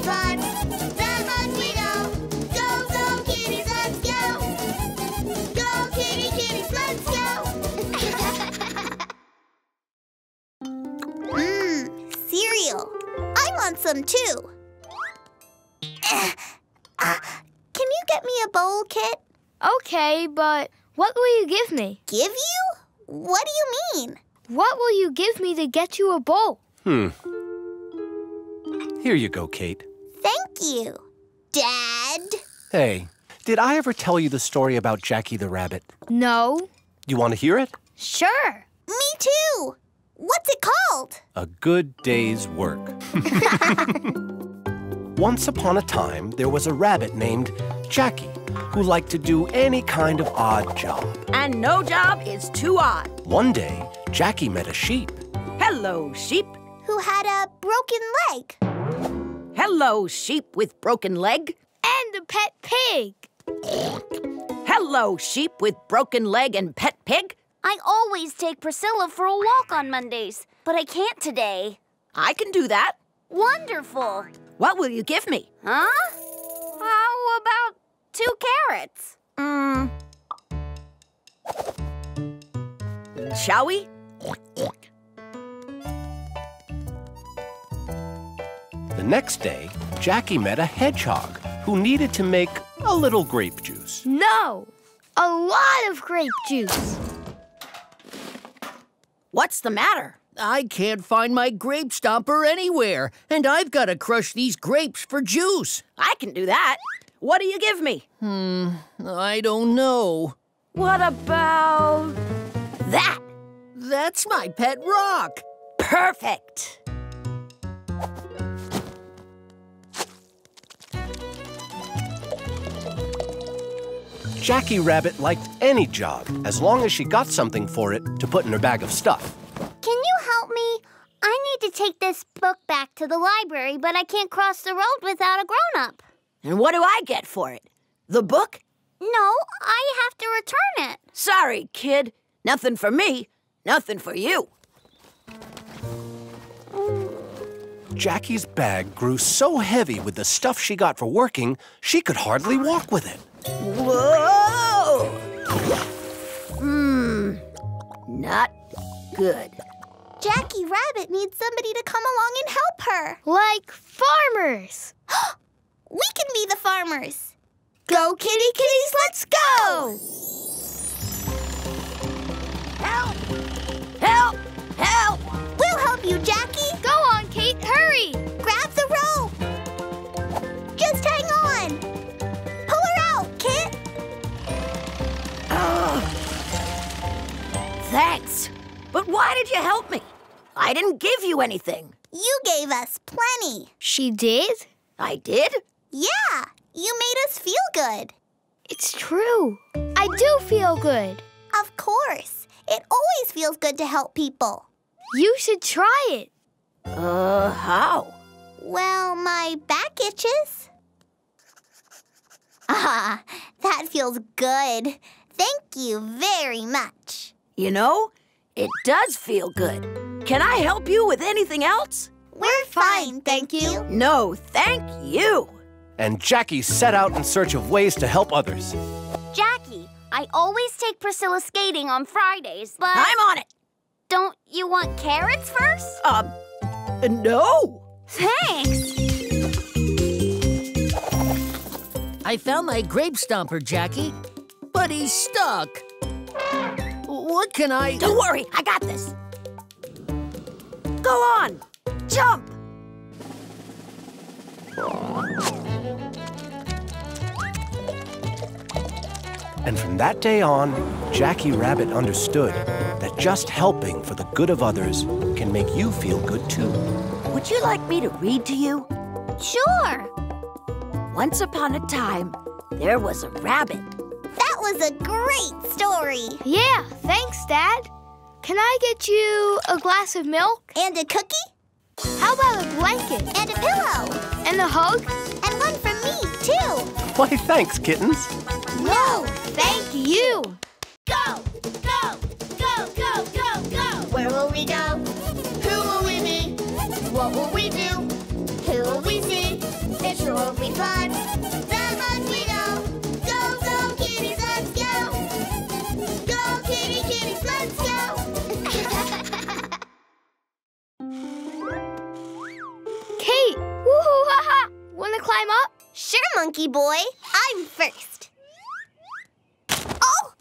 fun. That much we know. Go, go, kitties, let's go. Go, kitties, let's go. Cereal. I want some too. Can you get me a bowl, Kit? Okay, but what will you give me? Give you? What do you mean? What will you give me to get you a bowl? Here you go, Kate. Thank you, Dad. Hey, did I ever tell you the story about Jackie the rabbit? No. You want to hear it? Sure. Me too. What's it called? A Good Day's Work. Once upon a time, there was a rabbit named Jackie who liked to do any kind of odd job. And no job is too odd. One day, Jackie met a sheep. Hello, sheep. Who had a broken leg. Hello, sheep with broken leg. And a pet pig. Hello, sheep with broken leg and pet pig. I always take Priscilla for a walk on Mondays, but I can't today. I can do that. Wonderful. What will you give me? Huh? How about 2 carrots? Shall we? The next day, Jackie met a hedgehog who needed to make a little grape juice. No. A lot of grape juice. What's the matter? I can't find my grape stomper anywhere, and I've got to crush these grapes for juice. I can do that. What do you give me? I don't know. What about that? That's my pet rock. Perfect. Jackie Rabbit liked any job as long as she got something for it to put in her bag of stuff. Can you help me? I need to take this book back to the library, but I can't cross the road without a grown-up. And what do I get for it? The book? No, I have to return it. Sorry, kid. Nothing for me, nothing for you. Jackie's bag grew so heavy with the stuff she got for working, she could hardly walk with it. Whoa! Not good. Jackie Rabbit needs somebody to come along and help her. Like farmers. We can be the farmers. Go, kitty kitties, let's go! Help! Help! Help! We'll help you, Jackie. Go on, Kate, hurry. Grab the rope. Just hang on. Pull her out, Kit. Thanks. But why did you help me? I didn't give you anything. You gave us plenty. She did? I did? Yeah, you made us feel good. It's true. I do feel good. Of course. It always feels good to help people. You should try it. How? Well, my back itches. Ah, that feels good. Thank you very much. You know, it does feel good. Can I help you with anything else? We're fine, thank you. No, thank you. And Jackie set out in search of ways to help others. Jackie, I always take Priscilla skating on Fridays, but... I'm on it. Don't you want carrots first? No. Thanks. I found my grape stomper, Jackie, but he's stuck. What can I... Don't worry, I got this. Go on, jump. And from that day on, Jackie Rabbit understood that just helping for the good of others can make you feel good too. Would you like me to read to you? Sure. Once upon a time, there was a rabbit. That was a great story. Yeah, thanks, Dad. Can I get you a glass of milk? And a cookie? How about a blanket? And a pillow? And a hug? And one from me, too. Why, thanks, kittens. No, thank you. Go, go, go, go, go, go. Where will we go? Who will we be? What will we do? Who will we see? kitty fun. That much we know. Go, go, kitties, let's go. Go, kitty, kitties, let's go. Kate, woo-hoo-ha-ha! Wanna climb up? Sure, monkey boy. I'm first. Oh!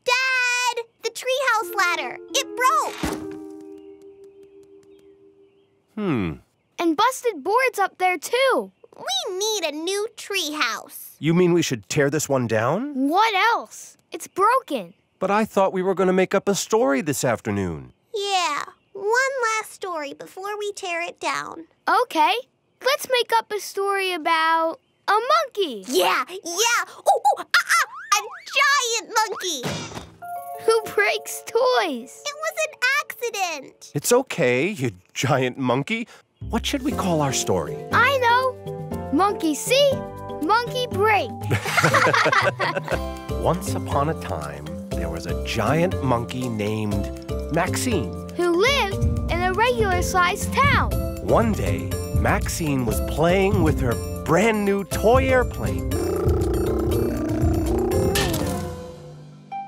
Dad! The treehouse ladder. It broke. And busted boards up there, too. We need a new treehouse. You mean we should tear this one down? What else? It's broken. But I thought we were going to make up a story this afternoon. Yeah, one last story before we tear it down. Okay, let's make up a story about a monkey. Yeah. Oh, a giant monkey. Who breaks toys? It was an accident. It's okay, you giant monkey. What should we call our story? I know. Monkey see, monkey break. Once upon a time, there was a giant monkey named Maxine. Who lived in a regular-sized town. One day, Maxine was playing with her brand new toy airplane.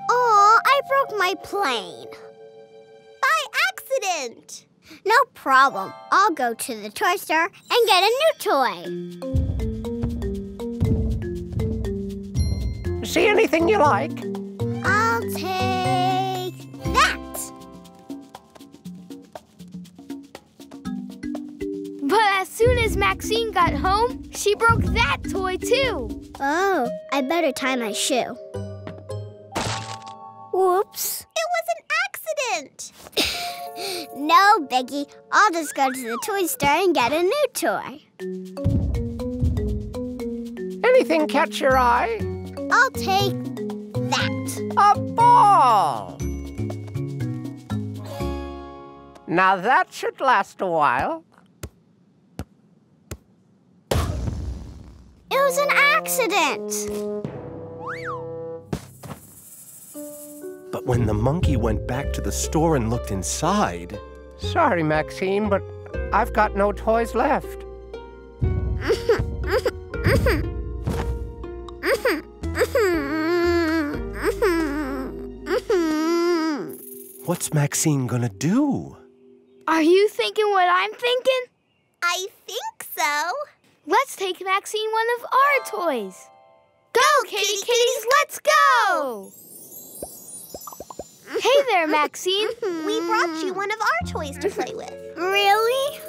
Aw, I broke my plane. By accident. No problem. I'll go to the toy store and get a new toy. See anything you like? I'll take that. But as soon as Maxine got home, she broke that toy too. Oh, I better tie my shoe. Whoops. It was an accident. No, Biggie. I'll just go to the toy store and get a new toy. Anything catch your eye? I'll take that. A ball! Now that should last a while. It was an accident. But when the monkey went back to the store and looked inside... Sorry, Maxine, but I've got no toys left. What's Maxine gonna do? Are you thinking what I'm thinking? I think so. Let's take Maxine one of our toys. Go, kitty kitties, let's go! Hey there, Maxine. We brought you one of our toys to play with. Really?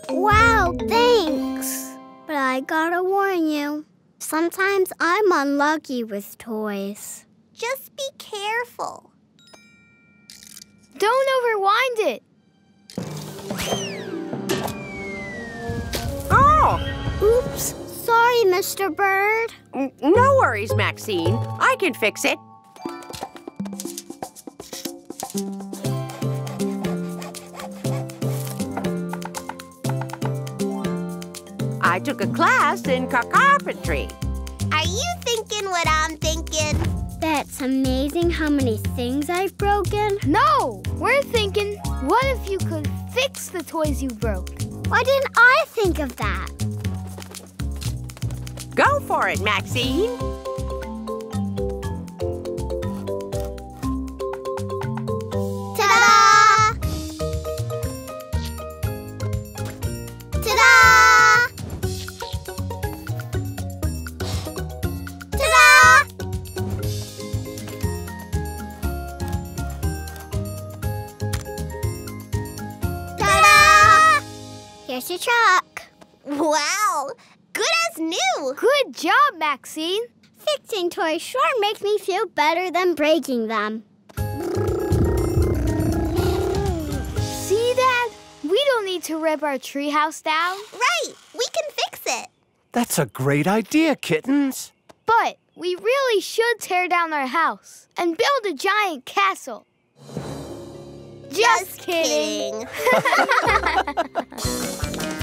Wow, thanks. But I gotta warn you, sometimes I'm unlucky with toys. Just be careful. Don't overwind it. Oh! Oops, sorry, Mr. Bird. No worries, Maxine. I can fix it. I took a class in carpentry. Are you thinking what I'm thinking? That's amazing how many things I've broken. No, we're thinking, what if you could fix the toys you broke? Why didn't I think of that? Go for it, Maxine. Ta-da! Ta-da! Ta-da! Ta-da! Here's your truck. Wow, good as new. Good job, Maxine. Fixing toys sure makes me feel better than breaking them. See, Dad? We don't need to rip our treehouse down. Right, we can fix it. That's a great idea, kittens. But we really should tear down our house and build a giant castle. Just kidding. kidding.